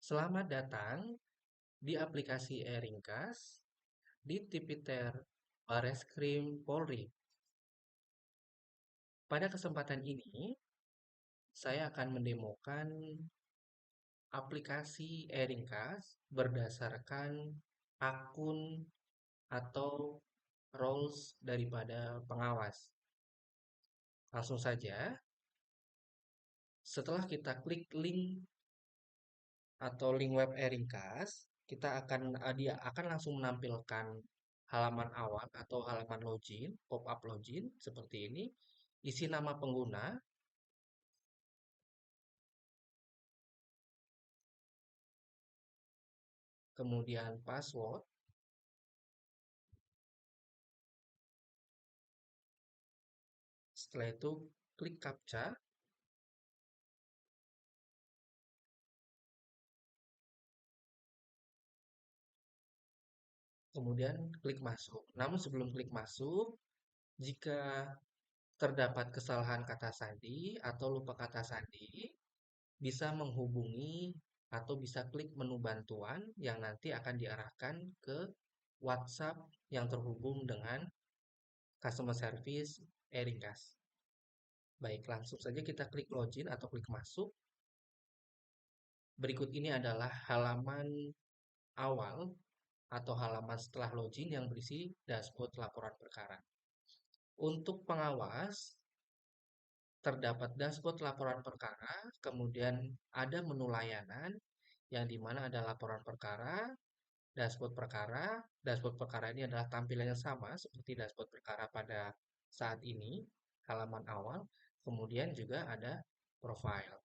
Selamat datang di aplikasi e-Ringkas di Tipiter Bareskrim Polri. Pada kesempatan ini, saya akan mendemokan aplikasi e-Ringkas berdasarkan akun atau roles daripada pengawas. Langsung saja, setelah kita klik link atau link web e-Ringkas, dia akan langsung menampilkan halaman awal atau halaman login, pop-up login seperti ini, isi nama pengguna, kemudian password, setelah itu klik captcha, kemudian klik masuk. Namun sebelum klik masuk, jika terdapat kesalahan kata sandi atau lupa kata sandi, bisa menghubungi atau bisa klik menu bantuan yang nanti akan diarahkan ke WhatsApp yang terhubung dengan customer service e-Ringkas. Baik, langsung saja kita klik login atau klik masuk. Berikut ini adalah halaman awal atau halaman setelah login yang berisi dashboard laporan perkara. Untuk pengawas, terdapat dashboard laporan perkara, kemudian ada menu layanan, yang dimana ada laporan perkara, dashboard perkara. Dashboard perkara ini adalah tampilan yang sama seperti dashboard perkara pada saat ini, halaman awal. Kemudian juga ada profile.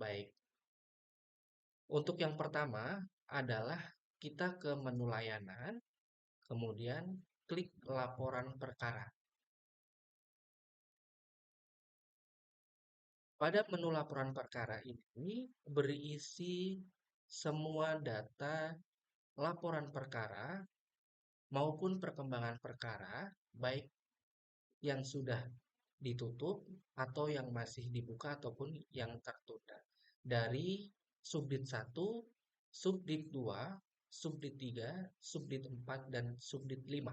Baik, untuk yang pertama adalah kita ke menu layanan, kemudian klik laporan perkara. Pada menu laporan perkara ini berisi semua data laporan perkara maupun perkembangan perkara, baik yang sudah ditutup atau yang masih dibuka ataupun yang tertunda. Dari subdit 1, subdit 2, subdit 3, subdit 4, dan subdit 5.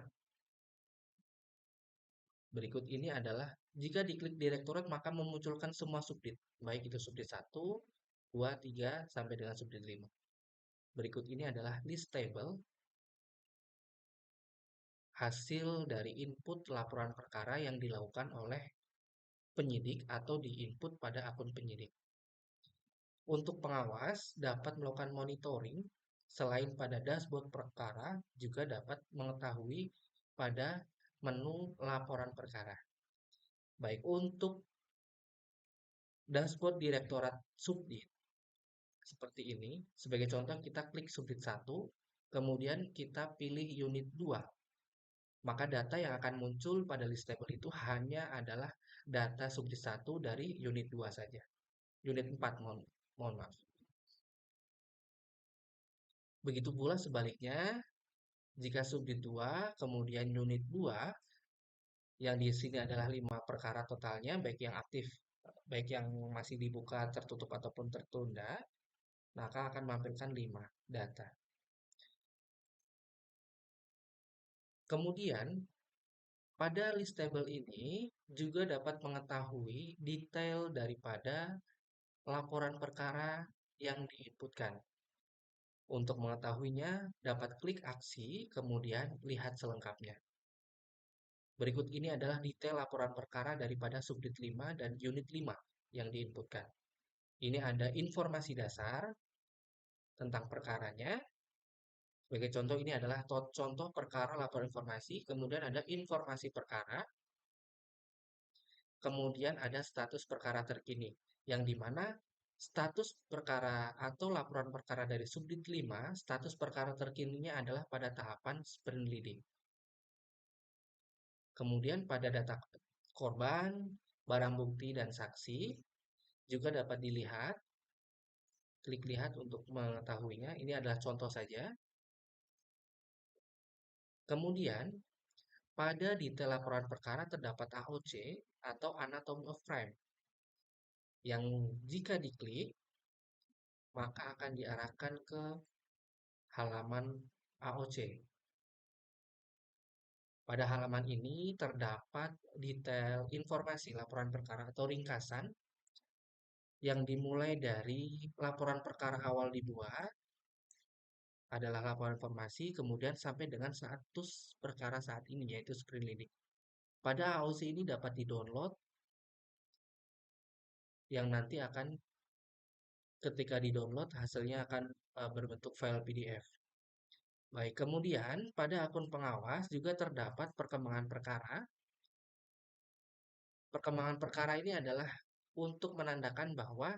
Berikut ini adalah jika diklik direktorat maka memunculkan semua subdit, baik itu subdit 1, 2, 3, sampai dengan subdit 5. Berikut ini adalah list table hasil dari input laporan perkara yang dilakukan oleh penyidik atau diinput pada akun penyidik. Untuk pengawas dapat melakukan monitoring selain pada dashboard perkara juga dapat mengetahui pada menu laporan perkara. Baik, untuk dashboard direktorat subdit seperti ini. Sebagai contoh kita klik subdit 1, kemudian kita pilih unit 2. Maka data yang akan muncul pada list table itu hanya adalah data subdit 1 dari unit 2 saja. Unit 4, mohon maaf. Begitu pula sebaliknya, jika subdit 2, kemudian unit 2, yang di sini adalah 5 perkara totalnya, baik yang aktif, baik yang masih dibuka, tertutup, ataupun tertunda, maka akan menampilkan 5 data. Kemudian, pada list table ini juga dapat mengetahui detail daripada laporan perkara yang diinputkan. Untuk mengetahuinya, dapat klik aksi, kemudian lihat selengkapnya. Berikut ini adalah detail laporan perkara daripada subdit 5 dan unit 5 yang diinputkan. Ini ada informasi dasar tentang perkaranya. Sebagai contoh ini adalah contoh perkara laporan informasi, kemudian ada informasi perkara, kemudian ada status perkara terkini, yang dimana status perkara atau laporan perkara dari subdit 5, status perkara terkininya adalah pada tahapan sprint leading. Kemudian pada data korban, barang bukti, dan saksi juga dapat dilihat. Klik lihat untuk mengetahuinya. Ini adalah contoh saja. Kemudian, pada detail laporan perkara terdapat AOC atau Anatomy of Crime, yang jika diklik, maka akan diarahkan ke halaman AOC. Pada halaman ini terdapat detail informasi laporan perkara atau ringkasan yang dimulai dari laporan perkara awal dibuat adalah laporan informasi, kemudian sampai dengan status perkara saat ini, yaitu screen reading. Pada AOC ini dapat di-download, yang nanti akan ketika di-download hasilnya akan berbentuk file PDF. Baik, kemudian pada akun pengawas juga terdapat perkembangan perkara. Perkembangan perkara ini adalah untuk menandakan bahwa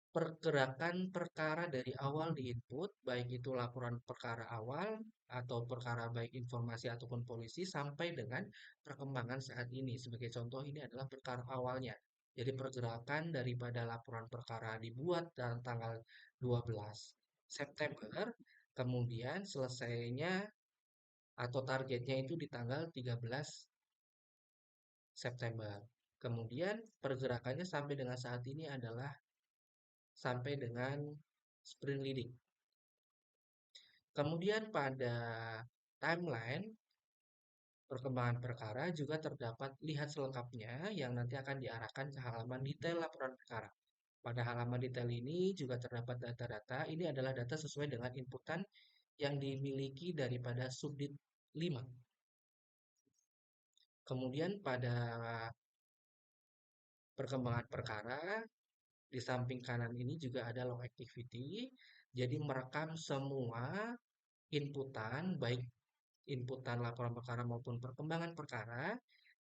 pergerakan perkara dari awal di input, baik itu laporan perkara awal atau perkara baik informasi ataupun polisi sampai dengan perkembangan saat ini. Sebagai contoh ini adalah perkara awalnya. Jadi pergerakan daripada laporan perkara dibuat dalam tanggal 12 September, kemudian selesainya atau targetnya itu di tanggal 13 September. Kemudian pergerakannya sampai dengan saat ini adalah sampai dengan sprint leading. Kemudian pada timeline perkembangan perkara juga terdapat lihat selengkapnya yang nanti akan diarahkan ke halaman detail laporan perkara. Pada halaman detail ini juga terdapat data-data. Ini adalah data sesuai dengan inputan yang dimiliki daripada subdit 5. Kemudian pada perkembangan perkara, di samping kanan ini juga ada log activity. Jadi merekam semua inputan, baik inputan laporan perkara maupun perkembangan perkara,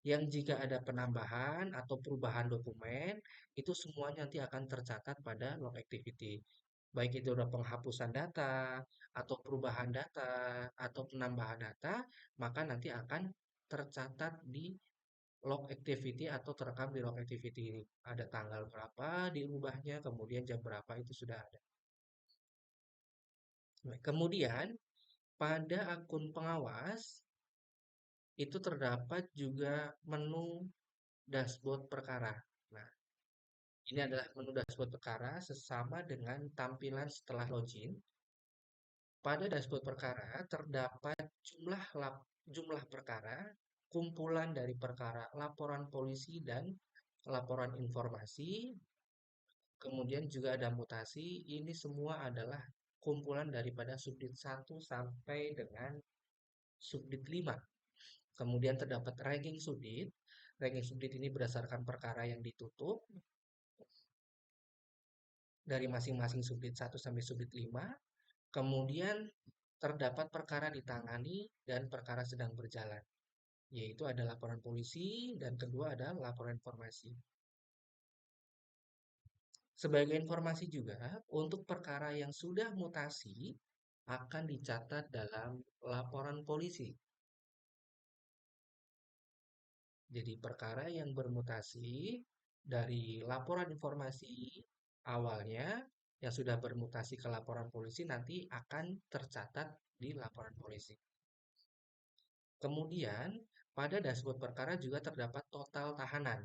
yang jika ada penambahan atau perubahan dokumen, itu semuanya nanti akan tercatat pada log activity. Baik itu ada penghapusan data, atau perubahan data, atau penambahan data, maka nanti akan tercatat di log activity atau terekam di log activity ini. Ada tanggal berapa diubahnya, kemudian jam berapa itu sudah ada. Nah, kemudian pada akun pengawas itu terdapat juga menu dashboard perkara. Nah, ini adalah menu dashboard perkara sesama dengan tampilan setelah login. Pada dashboard perkara terdapat jumlah perkara, kumpulan dari perkara, laporan polisi dan laporan informasi, kemudian juga ada mutasi. Ini semua adalah kumpulan daripada subdit 1 sampai dengan subdit 5. Kemudian terdapat ranking subdit. Ranking subdit ini berdasarkan perkara yang ditutup dari masing-masing subdit 1 sampai subdit 5. Kemudian terdapat perkara ditangani dan perkara sedang berjalan, yaitu ada laporan polisi dan kedua ada laporan informasi. Sebagai informasi juga, untuk perkara yang sudah mutasi akan dicatat dalam laporan polisi. Jadi perkara yang bermutasi dari laporan informasi awalnya yang sudah bermutasi ke laporan polisi nanti akan tercatat di laporan polisi. Kemudian pada dashboard perkara juga terdapat total tahanan.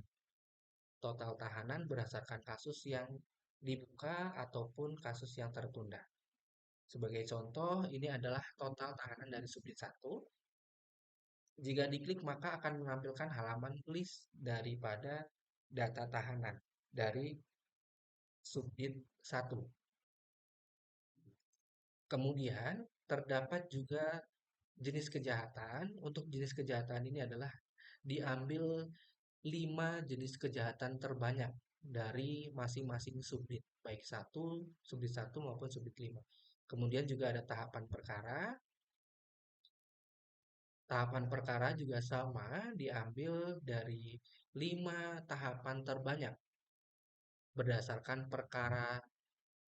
Total tahanan berdasarkan kasus yang dibuka ataupun kasus yang tertunda. Sebagai contoh, ini adalah total tahanan dari subdit 1. Jika diklik maka akan menampilkan halaman list daripada data tahanan dari subdit 1. Kemudian terdapat juga jenis kejahatan. Untuk jenis kejahatan ini adalah diambil 5 jenis kejahatan terbanyak dari masing-masing subdit, baik subdit 1 maupun subdit 5. Kemudian juga ada tahapan perkara. Tahapan perkara juga sama, diambil dari 5 tahapan terbanyak berdasarkan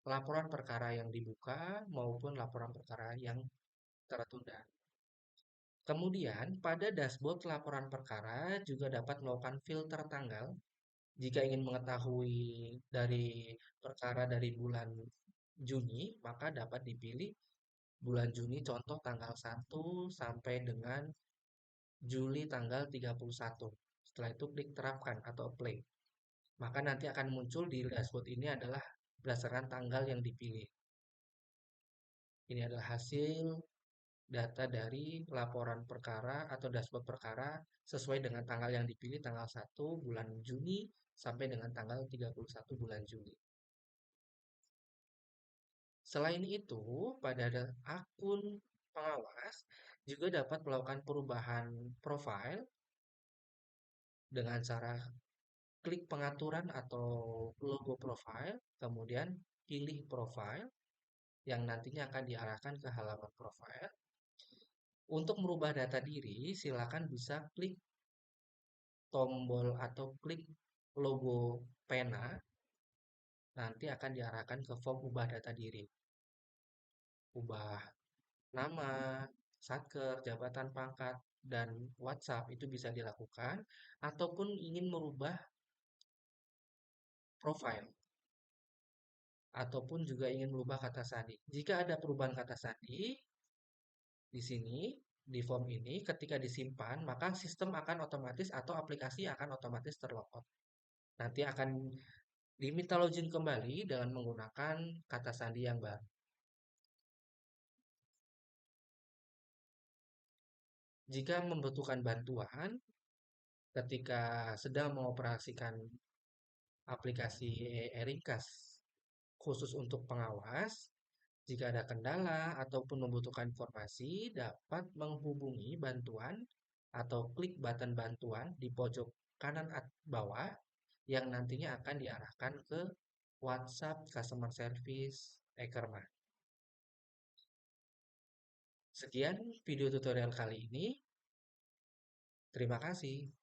laporan perkara yang dibuka maupun laporan perkara yang tertunda. Kemudian, pada dashboard laporan perkara juga dapat melakukan filter tanggal. Jika ingin mengetahui dari perkara dari bulan Juni, maka dapat dipilih bulan Juni contoh tanggal 1 sampai dengan Juli tanggal 31. Setelah itu klik terapkan atau apply. Maka nanti akan muncul di dashboard ini adalah berdasarkan tanggal yang dipilih. Ini adalah hasil data dari laporan perkara atau dashboard perkara sesuai dengan tanggal yang dipilih, tanggal 1 bulan Juni sampai dengan tanggal 31 bulan Juli. Selain itu, pada akun pengawas juga dapat melakukan perubahan profil dengan cara klik pengaturan atau logo profile, kemudian pilih profile yang nantinya akan diarahkan ke halaman profile. Untuk merubah data diri, silakan bisa klik tombol atau klik logo pena, nanti akan diarahkan ke form ubah data diri. Ubah nama, satker, jabatan pangkat, dan WhatsApp itu bisa dilakukan, ataupun ingin merubah profile, ataupun juga ingin merubah kata sandi. Jika ada perubahan kata sandi, di sini, di form ini, ketika disimpan, maka sistem akan otomatis atau aplikasi akan otomatis terlogout. Nanti akan diminta login kembali dengan menggunakan kata sandi yang baru. Jika membutuhkan bantuan ketika sedang mengoperasikan aplikasi e-Ringkas khusus untuk pengawas, jika ada kendala ataupun membutuhkan informasi, dapat menghubungi bantuan atau klik button bantuan di pojok kanan bawah yang nantinya akan diarahkan ke WhatsApp Customer Service Eckerman. Sekian video tutorial kali ini. Terima kasih.